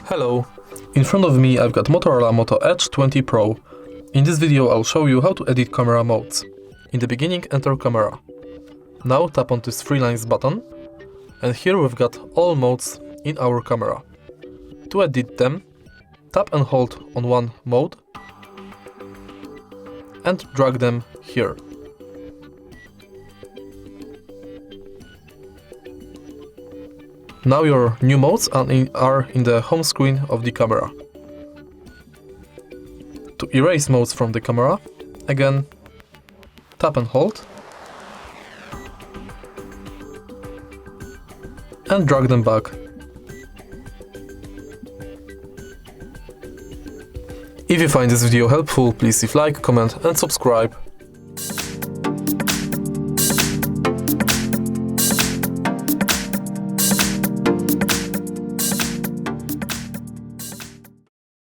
Hello, in front of me I've got Motorola Moto Edge 20 Pro. In this video I'll show you how to edit camera modes. In the beginning, enter camera. Now tap on this 3 lines button, and here we've got all modes in our camera. To edit them, tap and hold on one mode and drag them here. Now your new modes are in the home screen of the camera. To erase modes from the camera, again tap and hold and drag them back. If you find this video helpful, please leave like, comment and subscribe.